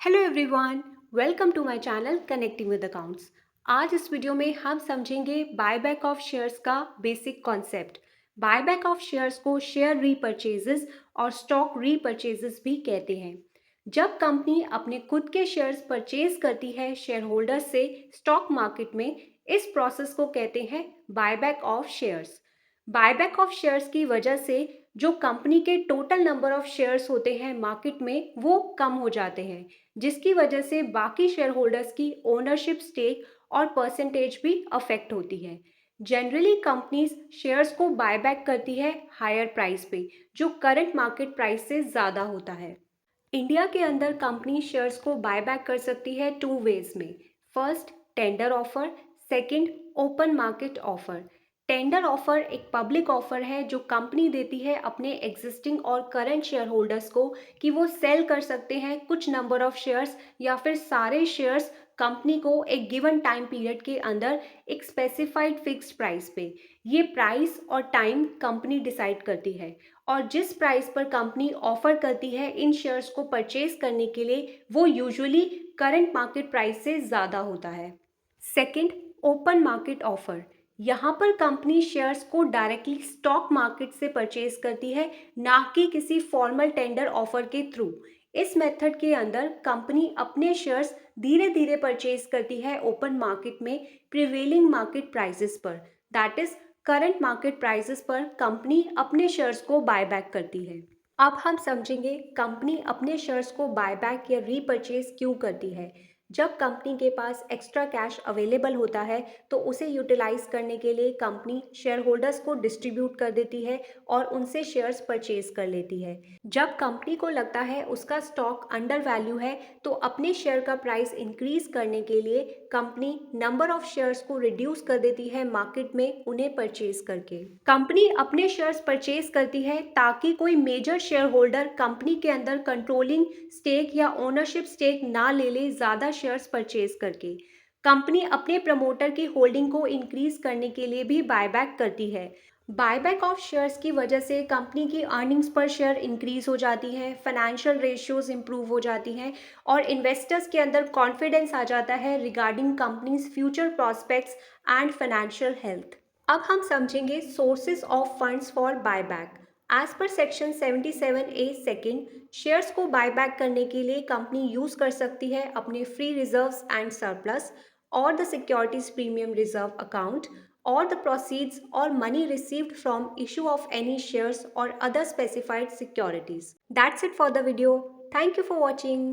Hello everyone, welcome to my channel connecting with accounts. आज इस video में हम समझेंगे बायबैक ऑफ शेयर्स का basic concept. Buyback of shares को शेयर रीपर्चेजेस और स्टॉक रीपर्चेजेस भी कहते हैं। जब कंपनी अपने खुद के शेयर्स परचेज करती है शेयर होल्डर से स्टॉक मार्केट में, इस प्रोसेस को कहते हैं buyback of shares. Buyback of shares की वजह से जो कंपनी के टोटल नंबर ऑफ शेयर्स होते हैं मार्केट में वो कम हो जाते हैं, जिसकी वजह से बाकी शेयर होल्डर्स की ओनरशिप स्टेक और परसेंटेज भी अफेक्ट होती है। जनरली कंपनीज शेयर्स को बायबैक करती है हायर प्राइस पे, जो करंट मार्केट प्राइस से ज़्यादा होता है। इंडिया के अंदर कंपनी शेयर्स को बायबैक कर सकती है टू वेज में। First, tender offer. Second, open market offer. Tender offer एक पब्लिक ऑफर है जो कंपनी देती है अपने एग्जिस्टिंग और करंट शेयर होल्डर्स को कि वो सेल कर सकते हैं कुछ नंबर ऑफ शेयर्स या फिर सारे शेयर्स कंपनी को एक गिवन टाइम पीरियड के अंदर एक स्पेसिफाइड फिक्स्ड प्राइस पे। ये प्राइस और टाइम कंपनी डिसाइड करती है, और जिस प्राइस पर कंपनी ऑफर करती है इन शेयर्स को परचेज करने के लिए वो यूजुअली करंट मार्केट प्राइस से ज़्यादा होता है। Second, open market offer. यहाँ पर कंपनी शेयर्स को डायरेक्टली स्टॉक मार्केट से परचेज करती है, ना कि किसी फॉर्मल टेंडर ऑफर के थ्रू। इस मेथड के अंदर कंपनी अपने शेयर्स धीरे धीरे परचेज करती है ओपन मार्केट में प्रिवेलिंग मार्केट प्राइसेस पर, that is current market prices पर कंपनी अपने शेयर्स को बायबैक करती है। अब हम समझेंगे कंपनी अपने शेयर्स को बायबैक या रीपरचेज क्यों करती है। जब कंपनी के पास एक्स्ट्रा कैश अवेलेबल होता है तो उसे यूटिलाइज करने के लिए कंपनी शेयर होल्डर्स को डिस्ट्रीब्यूट कर देती है और उनसे शेयर्स परचेज कर लेती है। जब कंपनी को लगता है उसका स्टॉक अंडर वैल्यू है तो अपने शेयर का प्राइस इंक्रीज करने के लिए कंपनी नंबर ऑफ शेयर्स को रिड्यूस कर देती है मार्केट में उन्हें परचेज करके। कंपनी अपने शेयर्स परचेज करती है ताकि कोई मेजर शेयर होल्डर कंपनी के अंदर कंट्रोलिंग स्टेक या ओनरशिप स्टेक ना ले ले ज़्यादा शेयर्स परचेज करके। कंपनी अपने प्रमोटर की होल्डिंग को इंक्रीज करने के लिए भी बायबैक करती है। बायबैक ऑफ शेयर्स की वजह से कंपनी की अर्निंग्स पर शेयर इंक्रीज हो जाती है, फाइनेंशियल रेशियोज इंप्रूव हो जाती हैं और इन्वेस्टर्स के अंदर कॉन्फिडेंस आ जाता है regarding company's future prospects and financial health. अब हम समझेंगे sources of funds for buyback. As per section 77A second, shares को बायबैक करने के लिए कंपनी यूज कर सकती है अपने फ्री रिजर्व्स एंड सरप्लस और the securities premium reserve account or the proceeds or money received from issue of any shares or other specified securities. That's it for the video. Thank you for watching.